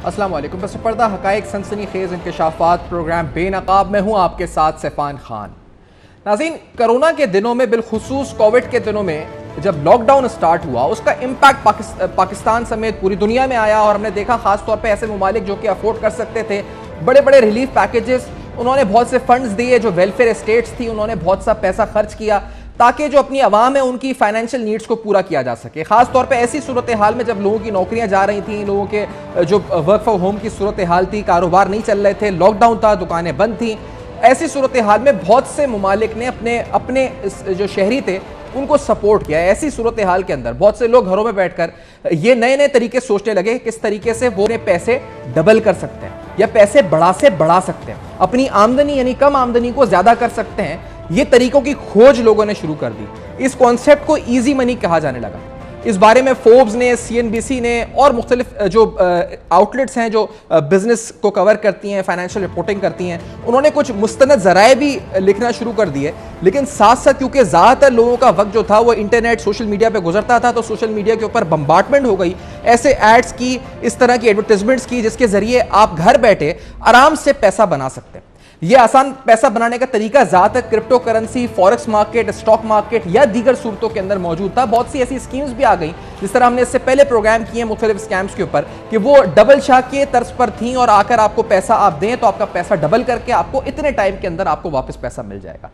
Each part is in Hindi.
अस्सलाम वालेकुम। पस पर्दा हकायक सनसनीखेज इंकशाफात प्रोग्राम बेनकाब में हूँ आपके साथ सैफान खान। नाज़रीन, कोरोना के दिनों में, बिलखुसूस कोविड के दिनों में जब लॉकडाउन स्टार्ट हुआ, उसका इम्पैक्ट पाकिस्तान समेत पूरी दुनिया में आया और हमने देखा खास तौर पे ऐसे ममालिक जो कि अफोर्ड कर सकते थे बड़े बड़े रिलीफ पैकेजेस, उन्होंने बहुत से फंड्स दिए। जो वेलफेयर स्टेट्स थी उन्होंने बहुत सा पैसा खर्च किया ताकि जो अपनी आवाम है उनकी फाइनेंशियल नीड्स को पूरा किया जा सके। खास तौर पे ऐसी सूरत हाल में जब लोगों की नौकरियां जा रही थी, लोगों के जो वर्क फ्रॉम होम की सूरत हाल थी, कारोबार नहीं चल रहे थे, लॉकडाउन था, दुकानें बंद थी, ऐसी सूरत हाल में बहुत से ममालिक ने अपने अपने जो शहरी थे उनको सपोर्ट किया। ऐसी सूरत हाल के अंदर बहुत से लोग घरों में बैठकर ये नए नए तरीके सोचने लगे किस तरीके से वो पैसे डबल कर सकते हैं या पैसे बढ़ा सकते हैं, अपनी आमदनी यानी कम आमदनी को ज्यादा कर सकते हैं। ये तरीकों की खोज लोगों ने शुरू कर दी। इस कॉन्सेप्ट को इजी मनी कहा जाने लगा। इस बारे में फोर्ब्स ने, CNBC ने और मुख्तलिफ जो आउटलेट्स हैं जो बिजनेस को कवर करती हैं, फाइनेंशियल रिपोर्टिंग करती हैं, उन्होंने कुछ मुस्तनद ज़राए भी लिखना शुरू कर दिए। लेकिन साथ साथ क्योंकि ज़्यादातर लोगों का वक्त जो था वो इंटरनेट, सोशल मीडिया पे गुजरता था, तो सोशल मीडिया के ऊपर बम्बार्टमेंट हो गई ऐसे एड्स की, इस तरह की एडवर्टाइजमेंट्स की, जिसके ज़रिए आप घर बैठे आराम से पैसा बना सकते हैं। यह आसान पैसा बनाने का तरीका ज़्यादातर crypto currency, forex market, stock market या दीगर सूरतों के अंदर मौजूद था। बहुत सी ऐसी स्कीम्स भी आ गई, जिस तरह हमने इससे पहले प्रोग्राम किए मुख्तलिफ स्कैम्स के ऊपर, कि वो डबल शाह के तर्ज पर थी और आकर आपको पैसा आप दें तो आपका पैसा डबल करके आपको इतने टाइम के अंदर आपको वापस पैसा मिल जाएगा।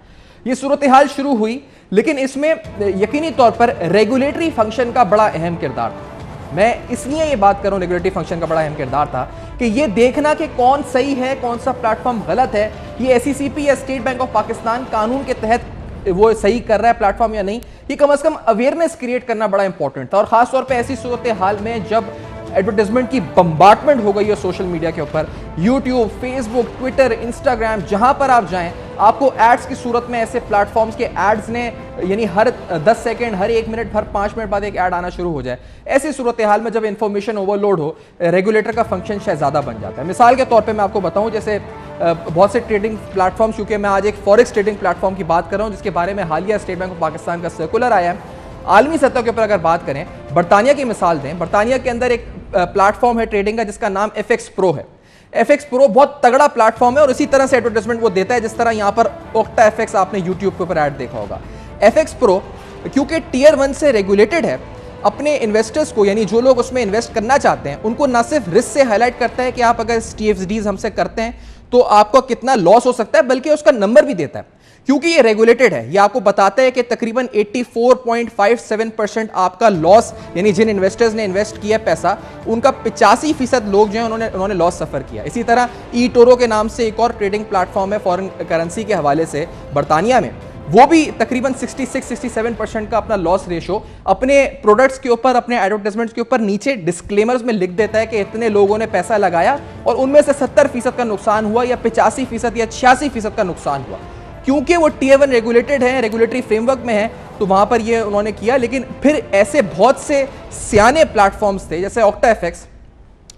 ये सूरत हाल शुरू हुई, लेकिन इसमें यकीनी तौर पर रेगुलेटरी फंक्शन का बड़ा अहम किरदार था। मैं इसलिए ये बात करूं, रेगुलेटरी फंक्शन का बड़ा अहम किरदार था कि ये देखना कि कौन सही है, कौन सा प्लेटफॉर्म गलत है, ये SECP या स्टेट बैंक ऑफ पाकिस्तान कानून के तहत वो सही कर रहा है प्लेटफॉर्म या नहीं, ये कम से कम अवेयरनेस क्रिएट करना बड़ा इंपॉर्टेंट था। और खास तौर पे ऐसी सूरत हाल में जब एडवर्टाइजमेंट की बम्बार्टमेंट हो गई है सोशल मीडिया के ऊपर, यूट्यूब, फेसबुक, ट्विटर, इंस्टाग्राम, जहां पर आप जाएं आपको एड्स की सूरत में ऐसे प्लेटफॉर्म्स के एड्स ने यानी हर 10 सेकंड, हर 1 मिनट, हर 5 मिनट बाद एक ऐड आना शुरू हो जाए। ऐसी सूरत हाल में जब इंफॉर्मेशन ओवरलोड हो, रेगुलेटर का फंक्शन शायद ज़्यादा बन जाता है। मिसाल के तौर पे मैं आपको बताऊं, जैसे बहुत से ट्रेडिंग प्लेटफॉर्म्स, क्योंकि मैं आज एक फॉरेक्स ट्रेडिंग प्लेटफॉर्म की बात कर रहा हूँ जिसके बारे में हालिया स्टेट बैंक ऑफ पाकिस्तान का सर्कुलर आया है। आलमी सतह के ऊपर अगर बात करें, बरतानिया की मिसाल दें, बरतानिया के अंदर एक प्लेटफॉर्म है ट्रेडिंग का जिसका नाम FX Pro है। FX Pro बहुत तगड़ा प्लेटफॉर्म है और इसी तरह से एडवर्टाइजमेंट वो देता है जिस तरह यहां पर ओक्टा FX आपने यूट्यूब के ऊपर ऐड देखा होगा। FX Pro क्योंकि Tier 1 से रेगुलेटेड है, अपने इन्वेस्टर्स को यानी जो लोग उसमें इन्वेस्ट करना चाहते हैं उनको ना सिर्फ रिस्क से हाईलाइट करता है कि आप अगर TFDs हमसे करते हैं तो आपको कितना लॉस हो सकता है, बल्कि उसका नंबर भी देता है। क्योंकि ये रेगुलेटेड है, ये आपको बताता है कि तकरीबन 84.57% आपका लॉस, यानी जिन इन्वेस्टर्स ने इन्वेस्ट किया पैसा उनका 85% लोग जो हैं उन्होंने लॉस सफ़र किया। इसी तरह eToro के नाम से एक और ट्रेडिंग प्लेटफॉर्म है फॉरेन करेंसी के हवाले से बरतानिया में, वो भी तकरीबन 66-67% का अपना लॉस रेशो अपने प्रोडक्ट्स के ऊपर, अपने एडवर्टाइजमेंट्स के ऊपर नीचे डिस्क्लेमर्स में लिख देता है कि इतने लोगों ने पैसा लगाया और उनमें से 70% का नुकसान हुआ या 85% या 86% का नुकसान हुआ। क्योंकि वो Tier 1 रेगुलेटेड है, रेगुलेटरी फ्रेमवर्क में है, तो वहां पर ये उन्होंने किया। लेकिन फिर ऐसे बहुत से सियाने प्लेटफॉर्म्स थे जैसे ओक्टा FX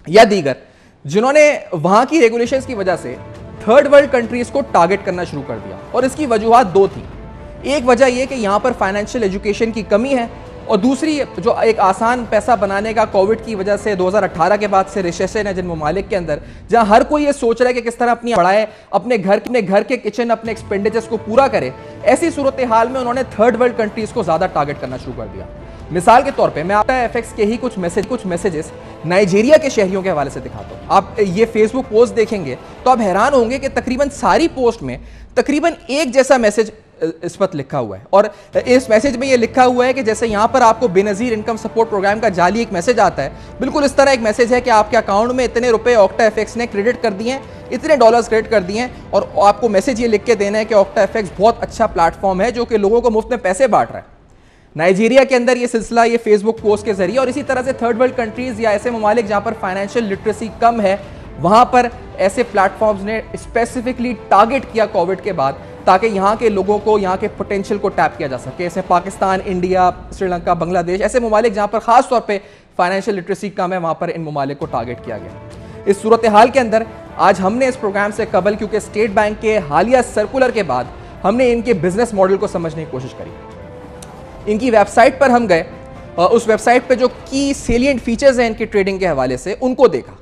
या दीगर, जिन्होंने वहां की रेगुलेशंस की वजह से थर्ड वर्ल्ड कंट्रीज को टारगेट करना शुरू कर दिया। और इसकी वजूहात दो थी। एक वजह यह कि यहां पर फाइनेंशियल एजुकेशन की कमी है, और दूसरी जो एक आसान पैसा बनाने का कोविड की वजह से 2018 के बाद से रिसेशन है जिन ममालिक के अंदर, जहां हर कोई ये सोच रहा है कि किस तरह अपनी बढ़ाए, अपने घर के किचन, अपने एक्सपेंडिचर्स को पूरा करे। ऐसी सूरत हाल में उन्होंने थर्ड वर्ल्ड कंट्रीज को ज्यादा टारगेट करना शुरू कर दिया। मिसाल के तौर पे मैं आपका FX के ही कुछ मैसेजेस नाइजीरिया के शहरियों के हवाले से दिखाता हूं। आप ये फेसबुक पोस्ट देखेंगे तो आप हैरान होंगे कि तकरीबन सारी पोस्ट में तकरीबन एक जैसा मैसेज इस पर लिखा हुआ है। और इस मैसेज में ये लिखा हुआ है कि जैसे यहाँ पर आपको बेनज़ीर इनकम सपोर्ट प्रोग्राम का जाली एक मैसेज आता है, बिल्कुल इस तरह एक मैसेज है कि आपके अकाउंट में इतने रुपए ओक्टा FX ने क्रेडिट कर दिए हैं, इतने डॉलर्स क्रेडिट कर दिए हैं, और आपको मैसेज ये लिख के देना है कि ओक्टा FX बहुत अच्छा प्लेटफॉर्म है जो कि लोगों को मुफ्त में पैसे बांट रहा है। नाइजीरिया के अंदर ये सिलसिला ये फेसबुक पोस्ट के जरिए, और इसी तरह से थर्ड वर्ल्ड कंट्रीज या ऐसे ममालिक जहाँ पर फाइनेंशियल लिटरेसी कम है, वहाँ पर ऐसे प्लेटफॉर्म्स ने स्पेसिफिकली टारगेट किया कोविड के बाद, ताकि यहाँ के लोगों को, यहाँ के पोटेंशियल को टैप किया जा सके। ऐसे पाकिस्तान, इंडिया, श्रीलंका, बांग्लादेश, ऐसे ममालिक जहाँ पर खास तौर पे फाइनेंशियल लिटरेसी कम है, वहाँ पर इन ममालिक को टारगेट किया गया। इस सूरत हाल के अंदर आज हमने इस प्रोग्राम से कबल, क्योंकि स्टेट बैंक के हालिया सर्कुलर के बाद हमने इनके बिजनेस मॉडल को समझने की कोशिश करी। इनकी वेबसाइट पर हम गए, उस वेबसाइट पे जो की सेलिएंट फीचर्स हैं इनकी ट्रेडिंग के हवाले से उनको देखा।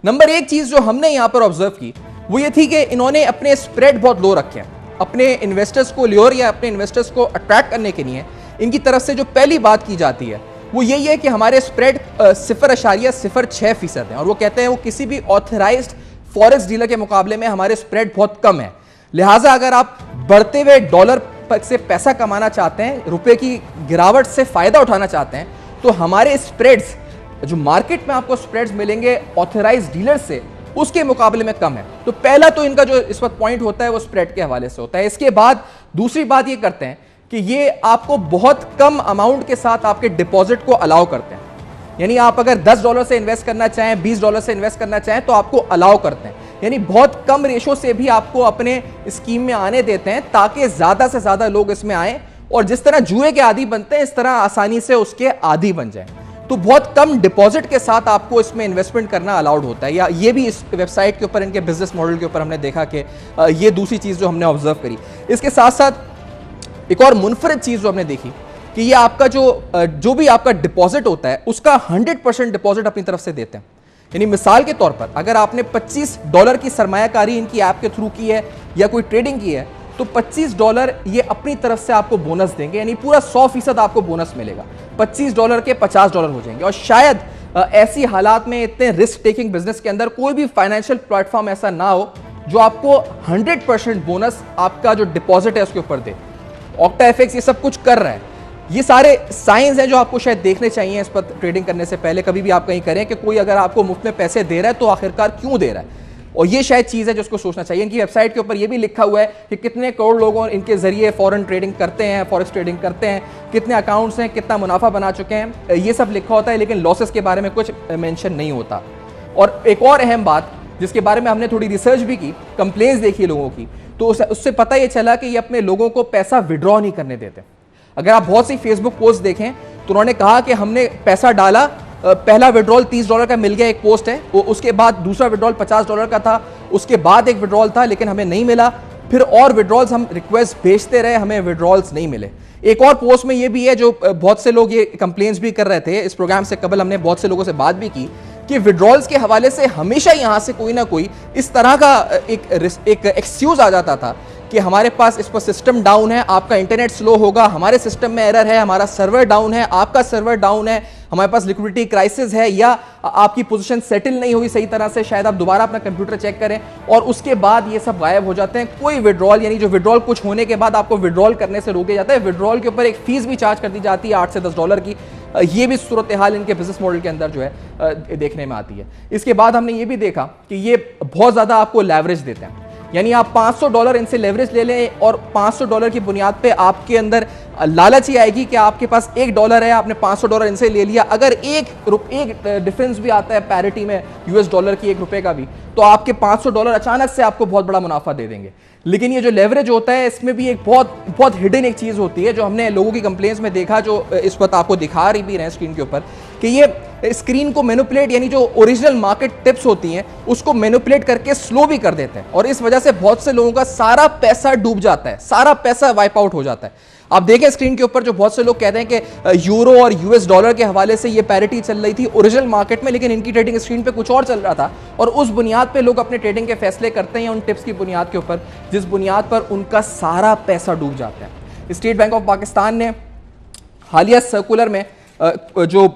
नंबर एक चीज जो हमने यहां पर ऑब्जर्व की वो ये थी कि इन्होंने अपने स्प्रेड बहुत लो रखे हैं। अपने इन्वेस्टर्स को ल्योर या अपने इन्वेस्टर्स को अट्रैक्ट करने के लिए इनकी तरफ से जो पहली बात की जाती है वो यही है कि हमारे स्प्रेड 0.06% है, और वो कहते हैं वो किसी भी ऑथराइज्ड फॉरेक्स डीलर के मुकाबले में हमारे स्प्रेड बहुत कम है। लिहाजा अगर आप बढ़ते हुए डॉलर से पैसा कमाना चाहते हैं, रुपए की गिरावट से फायदा उठाना चाहते हैं, तो हमारे स्प्रेड्स जो मार्केट में आपको स्प्रेड्स मिलेंगे ऑथराइज्ड डीलर से उसके मुकाबले में कम है। तो पहला तो इनका जो इस वक्त पॉइंट होता है वो स्प्रेड के हवाले से होता है। इसके बाद दूसरी बात ये करते हैं कि ये आपको बहुत कम अमाउंट के साथ आपके डिपॉजिट को अलाउ करते हैं। यानी आप अगर $10 से इन्वेस्ट करना चाहें, $20 से इन्वेस्ट करना चाहें तो आपको अलाउ करते हैं। यानी बहुत कम रेशो से भी आपको अपने स्कीम में आने देते हैं ताकि ज्यादा से ज्यादा लोग इसमें आए और जिस तरह जुए के आदी बनते हैं इस तरह आसानी से उसके आदी बन जाएं। तो बहुत कम डिपॉजिट के साथ आपको इसमें इन्वेस्टमेंट करना अलाउड होता है, या ये भी इस वेबसाइट के ऊपर इनके बिजनेस मॉडल के ऊपर हमने देखा कि ये दूसरी चीज जो हमने ऑब्जर्व करी। इसके साथ साथ एक और मुनफरद चीज जो हमने देखी कि ये आपका जो भी आपका डिपॉजिट होता है उसका 100% डिपॉजिट अपनी तरफ से देते हैं। यानी मिसाल के तौर पर अगर आपने $25 की सरमायाकारी इनकी ऐप के थ्रू की है या कोई ट्रेडिंग की है तो $25 ये अपनी तरफ से आपको बोनस देंगे, यानी पूरा 100% आपको बोनस मिलेगा। $25 के $50 हो जाएंगे। और शायद ऐसी हालात में इतने रिस्क टेकिंग बिजनेस के अंदर कोई भी फाइनेंशियल प्लेटफॉर्म ऐसा ना हो जो आपको 100% बोनस आपका जो डिपॉजिट है उसके ऊपर दे। ऑक्टा एफएक्स ये सब कुछ कर रहा है। ये सारे साइंस हैं जो आपको शायद देखने चाहिए इस पर ट्रेडिंग करने से पहले। कभी भी आप कहीं करें कि कोई अगर आपको मुफ्त में पैसे दे रहा है तो आखिरकार क्यों दे रहा है, और ये शायद चीज है जिसको सोचना चाहिए। इनकी वेबसाइट के ऊपर ये भी लिखा हुआ है कि कितने करोड़ लोग इनके जरिए फॉरेन ट्रेडिंग करते हैं, फॉरेक्स ट्रेडिंग करते हैं, कितने अकाउंट्स हैं, कितना मुनाफा बना चुके हैं, ये सब लिखा होता है, लेकिन लॉसेस के बारे में कुछ मेंशन नहीं होता। और एक और अहम बात जिसके बारे में हमने थोड़ी रिसर्च भी की, कंप्लेंट्स देखी लोगों की, तो उससे पता ये चला कि ये अपने लोगों को पैसा विड्रॉ नहीं करने देते। अगर आप बहुत सी फेसबुक पोस्ट देखें तो उन्होंने कहा कि हमने पैसा डाला, पहला विड्रॉल $30 का मिल गया, एक पोस्ट है, उसके बाद दूसरा विड्रॉल $50 का था, उसके बाद एक विड्रॉल था लेकिन हमें नहीं मिला, फिर और विड्रॉल्स हम रिक्वेस्ट भेजते रहे, हमें विड्रॉल्स नहीं मिले। एक और पोस्ट में ये भी है जो बहुत से लोग ये कंप्लेंट्स भी कर रहे थे, इस प्रोग्राम से कबल हमने बहुत से लोगों से बात भी की कि विड्रॉल्स के हवाले से हमेशा यहां से कोई ना कोई इस तरह का एक एक्सक्यूज आ जाता था कि हमारे पास इस पर सिस्टम डाउन है, आपका इंटरनेट स्लो होगा, हमारे सिस्टम में एरर है, हमारा सर्वर डाउन है, आपका सर्वर डाउन है, हमारे पास लिक्विडिटी क्राइसिस है, या आपकी पोजीशन सेटल नहीं हुई सही तरह से, शायद आप दोबारा अपना कंप्यूटर चेक करें, और उसके बाद ये सब गायब हो जाते हैं। कोई विड्रॉल, यानी जो विड्रॉल कुछ होने के बाद आपको विड्रॉल करने से रोके जाता है, विड्रॉल के ऊपर एक फीस भी चार्ज कर दी जाती है $8 से $10 की। ये भी सूरत हाल इनके बिजनेस मॉडल के अंदर जो है देखने में आती है। इसके बाद हमने ये भी देखा कि ये बहुत ज्यादा आपको लेवरेज देते हैं, यानी आप $500 इनसे लेवरेज ले लें और $500 की बुनियाद पे आपके अंदर लालच ही आएगी कि आपके पास $1 है, आपने $500 इनसे ले लिया, अगर एक डिफरेंस भी आता है पैरिटी में $1 की $1 का भी, तो आपके $500 अचानक से आपको बहुत बड़ा मुनाफा दे देंगे। लेकिन ये जो लेवरेज होता है इसमें भी एक बहुत हिडन एक चीज होती है जो हमने लोगों की कंप्लेंट्स में देखा, जो इस वक्त आपको दिखा रही भी रहे स्क्रीन के ऊपर, कि ये स्क्रीन को मैनिपुलेट, यानी जो ओरिजिनल मार्केट टिप्स होती हैं उसको मैनिपुलेट करके स्लो भी कर देते हैं, और इस वजह से बहुत से लोगों का सारा पैसा डूब जाता है, सारा पैसा वाइप आउट हो जाता है। आप देखें स्क्रीन के ऊपर जो बहुत से लोग कहते हैं कि यूरो और यूएस डॉलर के हवाले से ये पैरिटी चल रही थी ओरिजिनल मार्केट में, लेकिन इनकी ट्रेडिंग स्क्रीन पे कुछ और चल रहा था, और उस बुनियाद पे लोग अपने ट्रेडिंग के फैसले करते हैं उन टिप्स की बुनियाद के ऊपर, जिस बुनियाद पर उनका सारा पैसा डूब जाता है। स्टेट बैंक ऑफ पाकिस्तान ने हालिया सर्कुलर में जो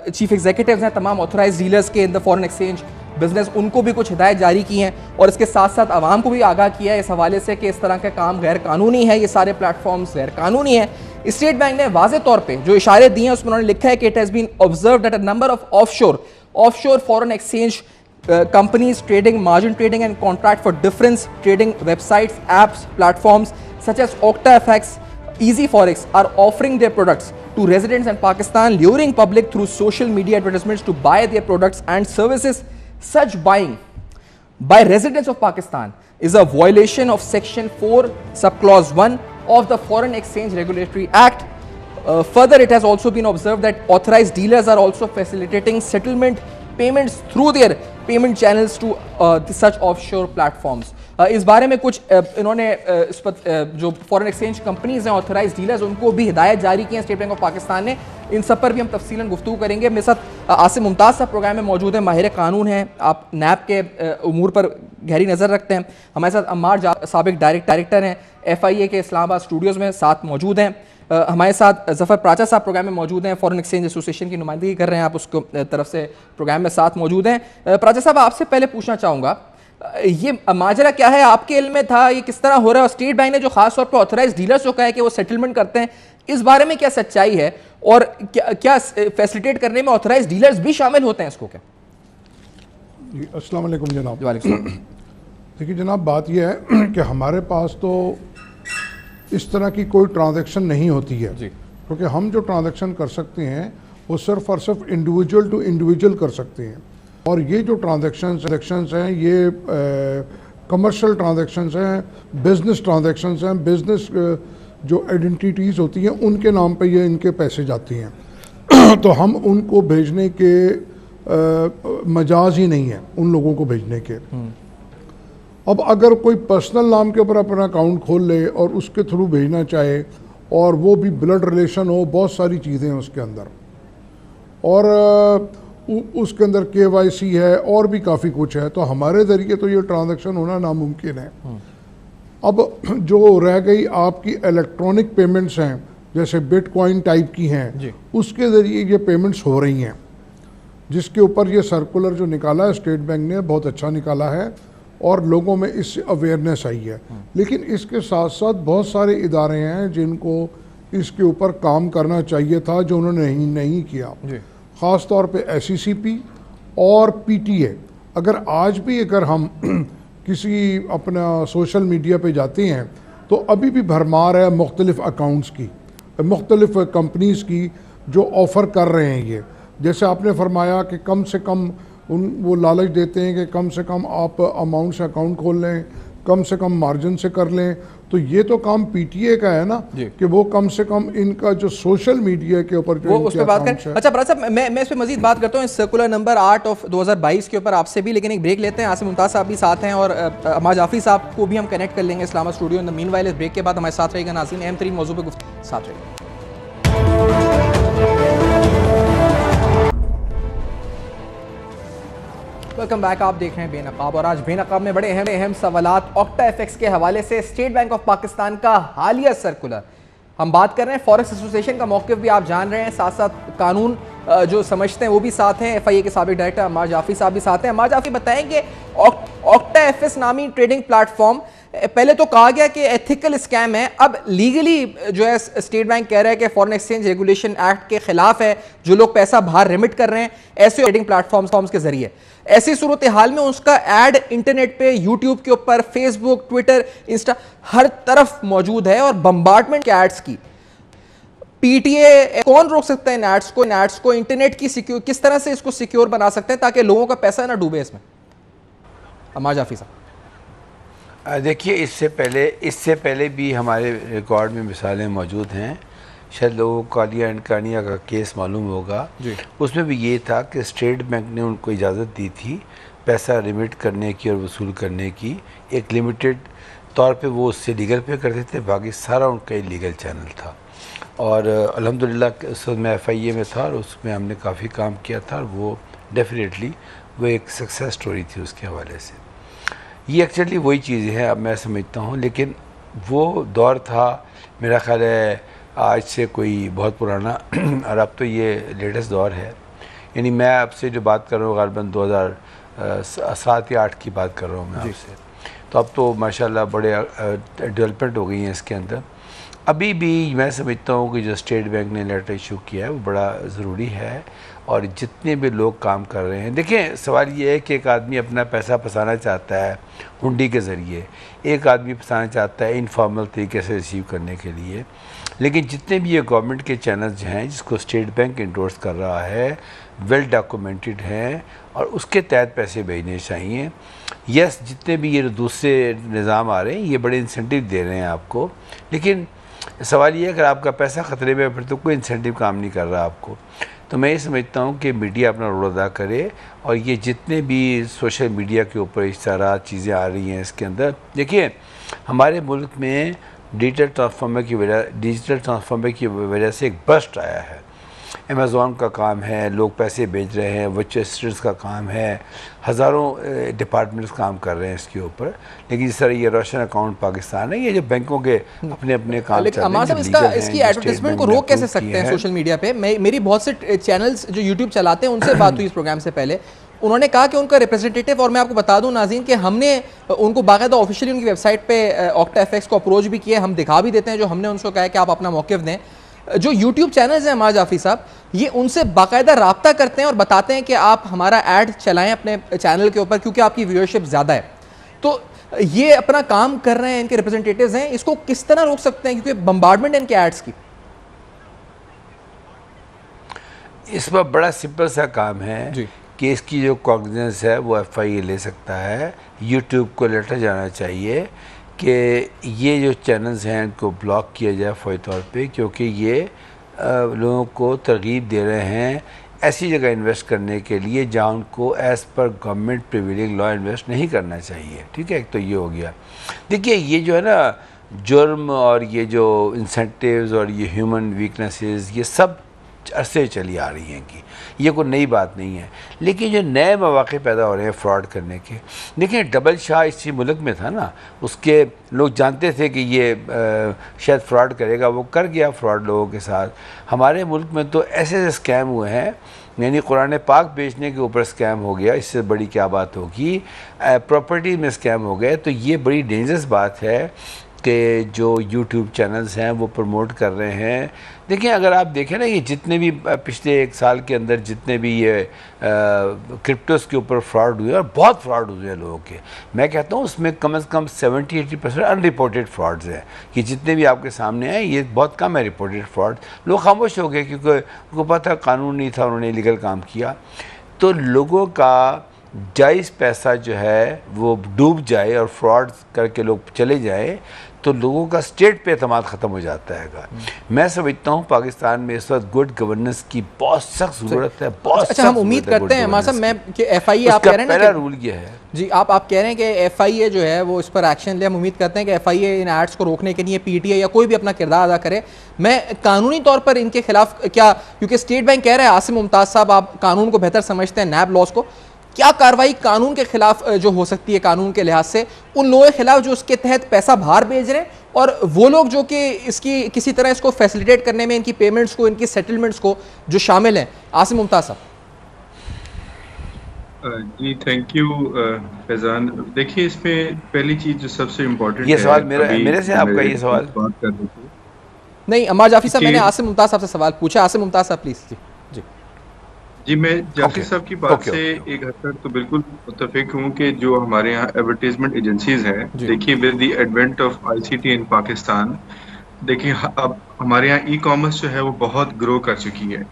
चीफ एग्जीक्यूटिव्स हैं तमाम ऑथराइज्ड डीलर्स के in the foreign exchange business, उनको भी कुछ हिदायत जारी की हैं, और इसके साथ साथ आवाम को भी आगाह किया है इस हवाले से कि इस तरह का काम गैर कानूनी है, ये सारे प्लेटफॉर्म्स गैर कानूनी है। स्टेट बैंक ने वाज़े तौर पे जो इशारे दिए हैं उसमें उन्होंने लिखा है कि it has been observed that a number of offshore foreign exchange companies trading, margin trading and contract for different trading websites, apps, platforms such as OctaFX, Easy Forex are offering their products to residents in Pakistan, luring public through social media advertisements to buy their products and services. Such buying by residents of Pakistan is a violation of Section 4, Subclause 1 of the Foreign Exchange Regulatory Act. Further, it has also been observed that authorized dealers are also facilitating settlement payments through their payment channels to such offshore platforms. इस बारे में कुछ इन्होंने जो फॉरेन एक्सचेंज कंपनीज हैं, ऑथराइज डीलर्स, उनको भी हिदायत जारी की है स्टेट बैंक ऑफ पाकिस्तान ने। इन सब पर भी हम तफसीलन गुफ्तगू करेंगे। मेरे साथ आसिम मुमताज़ साहब प्रोग्राम में मौजूद है, माहिर कानून हैं, आप नैब के उमूर पर गहरी नज़र रखते हैं। हमारे साथ अम्मार साबिक डायरेक्टर हैं FIA के इस्लामाबाद स्टूडियोज़ में, साथ मौजूद हैं। हमारे साथ जफ़र प्राचा साहब प्रोग्राम में मौजूद हैं, फॉरेन एक्सचेंज एसोसिएशन की नुमाइंदगी कर रहे हैं, आप उसको तरफ से प्रोग्राम में साथ मौजूद हैं। प्राचा साहब, आपसे पहले पूछना चाहूँगा, ये माजरा क्या है, आपके इल्म में था, ये किस तरह हो रहा है? और स्टेट बैंक ने जो खास तौर पर ऑथराइज डीलर्स जो कहा है कि वो सेटलमेंट करते हैं, इस बारे में क्या सच्चाई है? और क्या फैसिलिटेट करने में ऑथराइज डीलर्स भी शामिल होते हैं इसको? क्या अस्सलाम वालेकुम जनाब। वालेकुम। देखिए जनाब, बात यह है कि हमारे पास तो इस तरह की कोई ट्रांजैक्शन नहीं होती है, क्योंकि हम जो ट्रांजैक्शन कर सकते हैं वो सिर्फ और सिर्फ इंडिविजुअल टू इंडिविजुअल कर सकते हैं। और ये जो ट्रांजैक्शंस हैं ये कमर्शियल ट्रांजैक्शंस हैं, बिजनेस ट्रांजैक्शंस हैं। बिजनेस जो आइडेंटिटीज़ होती हैं उनके नाम पे ये इनके पैसे जाते हैं तो हम उनको भेजने के मजाज ही नहीं है उन लोगों को भेजने के। अब अगर कोई पर्सनल नाम के ऊपर अपना अकाउंट खोल ले और उसके थ्रू भेजना चाहे, और वो भी ब्लड रिलेशन हो, बहुत सारी चीज़ें हैं उसके अंदर, और उसके अंदर KYC है और भी काफ़ी कुछ है, तो हमारे ज़रिए तो ये ट्रांजैक्शन होना नामुमकिन है। अब जो रह गई आपकी इलेक्ट्रॉनिक पेमेंट्स हैं, जैसे बिटकॉइन टाइप की हैं, उसके ज़रिए ये पेमेंट्स हो रही हैं, जिसके ऊपर ये सर्कुलर जो निकाला है स्टेट बैंक ने, बहुत अच्छा निकाला है और लोगों में इससे अवेयरनेस आई है। लेकिन इसके साथ साथ बहुत सारे इदारे हैं जिनको इसके ऊपर काम करना चाहिए था, जो उन्होंने नहीं किया। ख़ास तौर पे SECP और PTA। अगर आज भी अगर हम किसी अपना सोशल मीडिया पे जाते हैं तो अभी भी भरमार है मुख्तलिफ़ अकाउंट्स की, मुख्तलिफ़ कंपनीज़ की जो ऑफ़र कर रहे हैं ये। जैसे आपने फरमाया कि कम से कम वो लालच देते हैं कि कम से कम आप अमाउंट से अकाउंट खोल लें, कम से कम मार्जिन से कर लें, तो ये तो काम PTA का है ना कि वो कम से कम इनका जो सोशल मीडिया के ऊपर जो उस पर बात करें। अच्छा प्राचा साहब, मैं इस पर मजीद बात करता हूँ, इस सर्कुलर नंबर 8 ऑफ 2022 के ऊपर आपसे भी, लेकिन एक ब्रेक लेते हैं। आसिम मुमताज़ साहब भी साथ हैं और अम्मार जाफरी साहब को भी हम कनेक्ट कर लेंगे Islamabad studio. In the meanwhile इस ब्रेक के बाद हमारे साथ रहेगा नाज़रीन, अहम तरीन मौजू पर साथ रहेगा। वेलकम बैक, आप देख रहे हैं बेनकाब, और आज बेनकाब में बड़े अहम सवालात ऑक्टा FX के हवाले से स्टेट बैंक ऑफ पाकिस्तान का हालिया सर्कुलर। हम बात कर रहे हैं फॉरेक्स एसोसिएशन का मौक़िफ़ भी आप जान रहे हैं, साथ साथ कानून जो समझते हैं वो भी साथ हैं। FIA के साबिक डायरेक्टर अम्मार जाफरी साहब भी साथ हैं। अम्मार जाफरी बताएंगे, ऑक्टा FX नामी ट्रेडिंग प्लेटफॉर्म पहले तो कहा गया कि एथिकल स्कैम है, अब लीगली जो है स्टेट बैंक कह रहा है कि फॉरेन एक्सचेंज रेगुलेशन एक्ट के खिलाफ है, जो लोग पैसा बाहर रिमिट कर रहे हैं ऐसे ट्रेडिंग प्लेटफॉर्म्स के जरिए। ऐसी सूरत हाल में उसका एड इंटरनेट पे, यूट्यूब के ऊपर, फेसबुक, ट्विटर, इंस्टा, हर तरफ मौजूद है और बम्बार्डमेंट के एड्स की। PTA कौन रोक सकता है इन एड्स को? इंटरनेट की सिक्योर किस तरह से इसको सिक्योर बना सकते हैं ताकि लोगों का पैसा ना डूबे इसमें? अम्मार जाफरी साहब देखिए, इससे पहले भी हमारे रिकॉर्ड में मिसालें मौजूद हैं। शायद लोगों को कालिया एंड कानिया का केस मालूम होगा, उसमें भी ये था कि स्टेट बैंक ने उनको इजाज़त दी थी पैसा रिमिट करने की और वसूल करने की। एक लिमिटेड तौर पे वो उससे लीगल पे करते थे, बाकी सारा उनका इलीगल चैनल था। और अल्हम्दुलिल्लाह उस वक्त मैं FIA में था और उसमें हमने काफ़ी काम किया था, और वो डेफिनेटली वो एक सक्सेस स्टोरी थी उसके हवाले से। ये एक्चुअली वही चीज़ है, अब मैं समझता हूँ, लेकिन वो दौर था मेरा ख़्याल है आज से कोई बहुत पुराना और अब तो ये लेटेस्ट दौर है। यानी मैं आपसे जो बात कर रहा हूँ ग़ालिबन 2007 या 8 की बात कर रहा हूँ मैं आपसे, तो अब तो माशाल्लाह बड़े डेवलपमेंट हो गई हैं इसके अंदर। अभी भी मैं समझता हूँ कि जो स्टेट बैंक ने लेटर इशू किया है वो बड़ा ज़रूरी है, और जितने भी लोग काम कर रहे हैं, देखें सवाल ये है कि एक आदमी अपना पैसा फंसाना चाहता है हुंडी के ज़रिए, एक आदमी फंसाना चाहता है इनफॉर्मल तरीके से रिसीव करने के लिए, लेकिन जितने भी ये गवर्नमेंट के चैनल्स हैं जिसको स्टेट बैंक इंडोर्स कर रहा है, वेल डॉक्यूमेंटेड हैं और उसके तहत पैसे भेजने चाहिए। यस, जितने भी ये दूसरे निज़ाम आ रहे हैं ये बड़े इंसेंटिव दे रहे हैं आपको, लेकिन सवाल ये है अगर आपका पैसा ख़तरे में, फिर तो कोई इंसेंटिव काम नहीं कर रहा आपको। तो मैं ये समझता हूँ कि मीडिया अपना रोल अदा करे, और ये जितने भी सोशल मीडिया के ऊपर इस तरह चीज़ें आ रही हैं इसके अंदर, देखिए हमारे मुल्क में डिजिटल ट्रांसफॉर्मर की वजह से एक बस्ट आया है। अमेज़ॉन का काम है, लोग पैसे भेज रहे हैं, वर्चुअल असिस्टेंट्स का काम है, हज़ारों डिपार्टमेंट्स काम कर रहे हैं इसके ऊपर। लेकिन जिस तरह ये रोशन अकाउंट पाकिस्तान है, ये जो बैंकों के अपने अपने काम लेकिन चल रहे अमार साहब इसकी एडवर्टाइजमेंट को रोक कैसे सकते हैं सोशल मीडिया पे? मेरी बहुत से चैनल्स जो यूट्यूब चलाते हैं उनसे बात हुई इस प्रोग्राम से पहले, उन्होंने कहा कि उनका रिप्रेजेंटेटिव, और मैं आपको बता दूं नाज़रीन कि हमने उनको बाकायदा ऑफिशियली उनकी वेबसाइट पे ऑक्टा एफएक्स को अप्रोच भी किया, हम दिखा भी देते हैं जो हमने उनको कहा है कि आप अपना मौक़िफ़ दें। जो यूट्यूब चैनल्स हैं अमार जाफ़री साहब, ये उनसे बाकायदा राब्ता करते हैं और बताते हैं कि आप हमारा ऐड चलाएं अपने चैनल के ऊपर क्योंकि आपकी व्यूअरशिप ज़्यादा है। तो ये अपना काम कर रहे हैं, इनके रिप्रेजेंटेटिव्स हैं, इसको किस तरह रोक सकते हैं क्योंकि बम्बार्डमेंट है इनके एड्स की? इस पर बड़ा सिंपल सा काम है जी। कि इसकी जो कॉग्निजेंस है वो एफआईए ले सकता है। यूट्यूब को लेटर जाना चाहिए कि ये जो चैनल्स हैं इनको ब्लॉक किया जाए फौरी तौर पे, क्योंकि ये लोगों को तरगीब दे रहे हैं ऐसी जगह इन्वेस्ट करने के लिए जहाँ उनको as per government prevailing law invest नहीं करना चाहिए। ठीक है, एक तो ये हो गया। देखिए ये जो है ना जुर्म और ये जो इंसेंटिव्स और ये ह्यूमन वीकनेसेस, ये सब अरसे चली आ रही हैं कि ये कोई नई बात नहीं है। लेकिन जो नए मौक़े पैदा हो रहे हैं फ्रॉड करने के, देखिए डबल शाह इसी मुल्क में था ना, उसके लोग जानते थे कि ये शायद फ्रॉड करेगा, वो कर गया फ्रॉड लोगों के साथ। हमारे मुल्क में तो ऐसे ऐसे स्कैम हुए हैं, यानी कुरान पाक बेचने के ऊपर स्कैम हो गया, इससे बड़ी क्या बात होगी, प्रॉपर्टी में स्कैम हो गए। तो ये बड़ी डेंजरस बात है कि जो यूट्यूब चैनल्स हैं वो प्रमोट कर रहे हैं। देखिए अगर आप देखें ना, ये जितने भी पिछले एक साल के अंदर जितने भी ये क्रिप्टोस के ऊपर फ्रॉड हुए, और बहुत फ्रॉड हुए हैं लोगों के, मैं कहता हूँ उसमें कम से कम 70-80% अनरिपोर्टेड फ्रॉड्स हैं, कि जितने भी आपके सामने आए ये बहुत कम है रिपोर्टेड फ्रॉड। लोग खामोश हो गए क्योंकि उनको पता कानून नहीं था, उन्होंने इलीगल काम किया। तो लोगों का जायज़ पैसा जो है वो डूब जाए और फ्रॉड करके लोग चले जाए, तो लोगों का स्टेट पे एतमाद ख़त्म हो जाता है। मैं समझता हूँ पाकिस्तान में इस वक्त गुड गवर्नेंस की बहुत सख्त ज़रूरत है, बहुत। अच्छा, हम उम्मीद करते हैं हमारे साहब मैं कि एफआईए आप कह रहे हैं ना, पहला रूल ये है जी, आप कह रहे हैं कि एफआईए जो है वो इस पर एक्शन ले। हम उम्मीद करते हैं कि एफआईए इन एड्स को रोकने के लिए पीटीआई या कोई भी अपना किरदार अदा करे। मैं कानूनी तौर पर इनके खिलाफ क्या, क्योंकि स्टेट बैंक कह रहा है, आसिम मुमताज़ साहब आप कानून को बेहतर समझते हैं, नैब लॉज को, क्या कार्रवाई कानून के खिलाफ जो हो सकती है कानून के लिहाज से उन लोगों के खिलाफ जो उसके तहत पैसा बाहर भेज रहे हैं, और वो लोग जो कि इसकी किसी तरह इसको फैसिलिटेट करने में, इनकी पेमेंट्स को, इनकी सेटलमेंट्स को जो शामिल हैं? आसिम मुमताज़ साहब। जी थैंक यू फैज़ान। देखिए इसमें पहली चीज़ जो सबसे इम्पोर्टेंट ये सवाल मेरे से आपका ये सवाल बात कर रहे थे। नहीं अमार जाफ़री साहब, मैंने आसिम मुमताज़ साहब से सवाल पूछा। आसिम मुमताज़ साहब प्लीज़। जी जी जी, मैं जाफरी साहब की बात से एक हद तक तो बिल्कुल मुत्तफिक हूँ कि जो हमारे यहाँ एडवर्टीजमेंट एजेंसीज हैं, देखिए with the advent of ICT इन पाकिस्तान, देखिए अब हमारे यहाँ ई कॉमर्स जो है वो बहुत ग्रो कर चुकी है,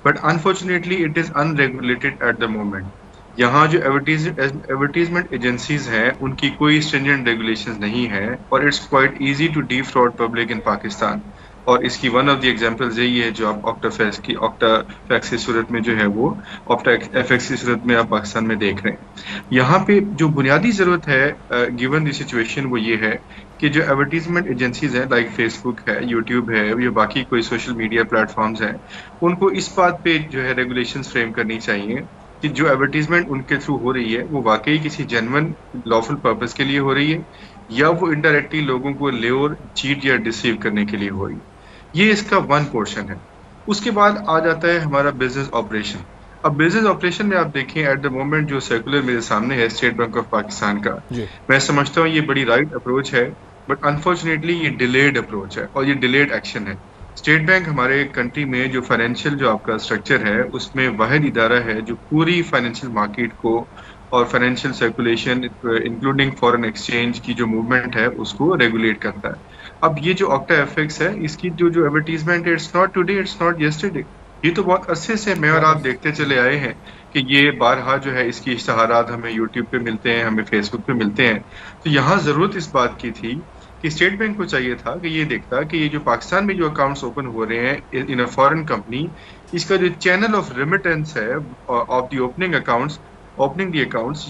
but unfortunately it is unregulated at the moment. यहाँ जो एडवर्टीजमेंट एजेंसीज हैं उनकी कोई स्ट्रिंजेंट रेगुलेशंस नहीं है, और it's quite easy to defraud public in Pakistan. और इसकी वन ऑफ द एग्जांपल्स यही है जो आप ऑक्टा फैक्स की सूरत में जो है वो ऑक्टा एफएक्स की सूरत में आप पाकिस्तान में देख रहे हैं। यहाँ पे जो बुनियादी ज़रूरत है गिवन द सिचुएशन वो ये है कि जो एडवर्टीजमेंट एजेंसीज हैं लाइक फेसबुक है, यूट्यूब है या बाकी कोई सोशल मीडिया प्लेटफॉर्म्स हैं, उनको इस बात पे जो है रेगुलेशंस फ्रेम करनी चाहिए कि जो एडवर्टीजमेंट उनके थ्रू हो रही है वो वाकई किसी जेन्युइन लॉफुल पर्पस के लिए हो रही है या वो इनडायरेक्टली लोगों को लेओर, चीट या डिसीव करने के लिए हो रही है। ये इसका वन पोर्शन है। उसके बाद आ जाता है हमारा बिजनेस ऑपरेशन। अब बिजनेस ऑपरेशन में आप देखें एट द मोमेंट जो सर्कुलर मेरे सामने है स्टेट बैंक ऑफ पाकिस्तान का, मैं समझता हूँ ये बड़ी राइट अप्रोच है, बट अनफॉर्चुनेटली ये डिलेड अप्रोच है और ये डिलेड एक्शन है। स्टेट बैंक हमारे कंट्री में जो फाइनेंशियल जो आपका स्ट्रक्चर है उसमें वाहिद इदारा है जो पूरी फाइनेंशियल मार्केट को और financial circulation including foreign exchange की जो मूवमेंट है उसको रेगुलेट करता है। अब ये जो ऑक्टा एफएक्स है इसकी जो एडवर्टीजमेंट है, it's not today, it's not yesterday, ये तो बहुत अच्छे से मैं और आप देखते चले आए हैं कि ये बारहा जो है इसकी इश्तहारात हमें यूट्यूब पे मिलते हैं, हमें फेसबुक पे मिलते हैं। तो यहाँ ज़रूरत इस बात की थी कि स्टेट बैंक को चाहिए था कि ये देखता कि ये जो पाकिस्तान में जो अकाउंट्स ओपन हो रहे हैं इन अ फॉरेन कंपनी, इसका जो चैनल ऑफ रेमिटेंस है of the opening the accounts,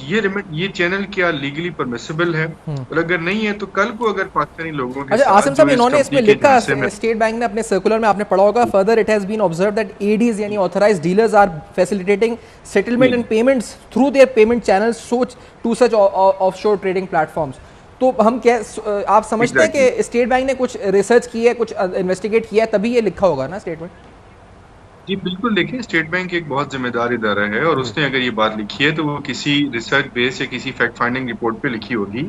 ये चैनल क्या लीगली परमिसिबल है, और अगर नहीं है तो कल को अगर पाकिस्तानी लोगों के अच्छा साथ आसिम साहब, जो इस इन्होंने इसमें कंपनी के लिखा, हिस्से में स्टेट बैंक ने अपने सर्कुलर में, आपने पढ़ा होगा, further it has been observe that ADs यानी authorised dealers are facilitating settlement and payments through their payment channels to such offshore trading platforms. तो हम क्या, आप समझते हैं कि स्टेट बैंक ने कुछ रिसर्च की है, कुछ इन्वेस्टिगेट किया है, तभी ये लिखा होगा ना स्टेटमेंट? जी बिल्कुल, देखिए स्टेट बैंक एक बहुत जिम्मेदार इदारा है, और उसने अगर ये बात लिखी है तो वो किसी रिसर्च बेस या किसी फैक्ट फाइंडिंग रिपोर्ट पे लिखी होगी।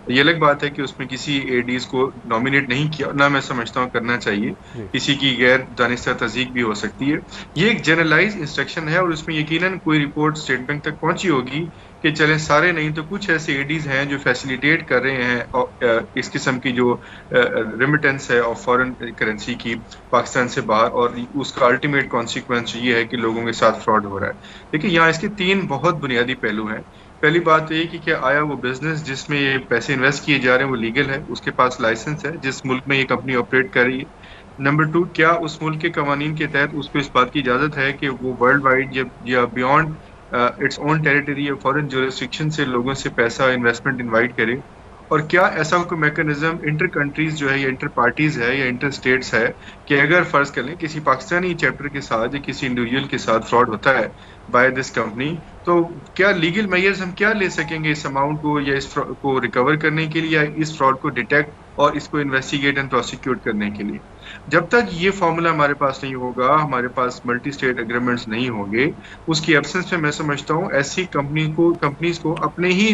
ये अलग बात है कि उसमें किसी एडीज को नॉमिनेट नहीं किया, ना मैं समझता हूँ करना चाहिए, किसी की गैर दानिस्ता तस्दीक भी हो सकती है। ये एक जनरलाइज इंस्ट्रक्शन है, और उसमें यकीनन कोई रिपोर्ट स्टेट बैंक तक पहुंची होगी कि चले सारे नहीं तो कुछ ऐसे एडीज हैं जो फैसिलिटेट कर रहे हैं इस किस्म की जो रेमिटेंस है ऑफ फॉरेन करेंसी की पाकिस्तान से बाहर, और उसका अल्टीमेट कॉन्सिक्वेंस ये है कि लोगों के साथ फ्रॉड हो रहा है। देखिए यहाँ इसके 3 बहुत बुनियादी पहलू हैं। पहली बात ये कि क्या आया वो बिजनेस जिसमें ये पैसे इन्वेस्ट किए जा रहे हैं वो लीगल है, उसके पास लाइसेंस है जिस मुल्क में ये कंपनी ऑपरेट कर रही है। नंबर 2, क्या उस मुल्क के कवानीन के तहत उसको इस बात की इजाज़त है कि वो वर्ल्ड वाइड या बियॉन्ड इट्स ओन टेरिटरी या फॉरेन जुरिस्डिक्शन से लोगों से पैसा इन्वेस्टमेंट इनवाइट करे, और क्या ऐसा कोई मैकेनिज्म इंटर कंट्रीज जो है या इंटर पार्टीज है या इंटर स्टेट्स है कि अगर फर्ज कर लें किसी पाकिस्तानी चैप्टर के साथ या किसी इंडिविजुअल के साथ फ्रॉड होता है बाय दिस कंपनी, तो क्या लीगल मेजर्स हम क्या ले सकेंगे इस अमाउंट को या इस को रिकवर करने के लिए, या इस फ्रॉड को डिटेक्ट और इसको इन्वेस्टिगेट एंड प्रोसिक्यूट करने के लिए। जब तक ये फॉर्मूला हमारे पास नहीं होगा, हमारे पास मल्टी स्टेट एग्रीमेंट्स नहीं होंगे, उसकी एब्सेंस में मैं समझता हूँ ऐसी कंपनीज को अपने ही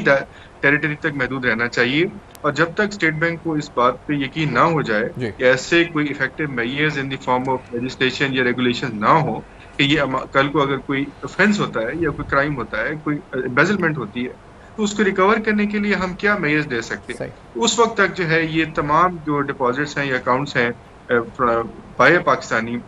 टेरिटरी तक महदूद रहना चाहिए। और जब तक स्टेट बैंक को इस बात पे यकीन ना हो जाए कि ऐसे कोई effective measures in the form of legislation या रेगुलेशन ना हो कि ये कल को अगर कोई ऑफेंस होता है या कोई क्राइम होता है, कोई एम्बेजलमेंट होती है, तो उसको रिकवर करने के लिए हम क्या मेजर्स ले सकते हैं। उस वक्त तक जो है ये तमाम जो डिपॉजिट्स हैं या अकाउंट्स हैं by Pakistani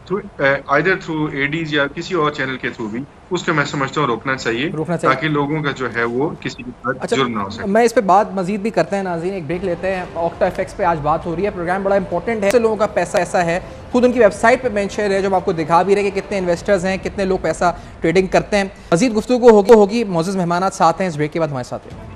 either through ads या किसी और चैनल के थ्रू भी, उसको मैं समझता हूँ रोकना चाहिए ताकि लोगों का जो है वो किसी के साथ जुर्म ना हो सके। मैं इस पे बात मजीद भी करते हैं नाज़रीन, एक ब्रेक लेते हैं। ऑक्टा एफएक्स पे आज बात हो रही है, प्रोग्राम बड़ा इंपॉर्टेंट है। लोगों का पैसा ऐसा है, खुद उनकी वेबसाइट पे मेंशन है, जो आपको दिखा भी रहे कि कितने इन्वेस्टर्स हैं, कितने लोग पैसा ट्रेडिंग करते हैं। मजीद गुफ्तगू होगी, मोअज़्ज़ज़ मेहमान साथ हैं, इस ब्रेक के बाद हमारे साथ हैं।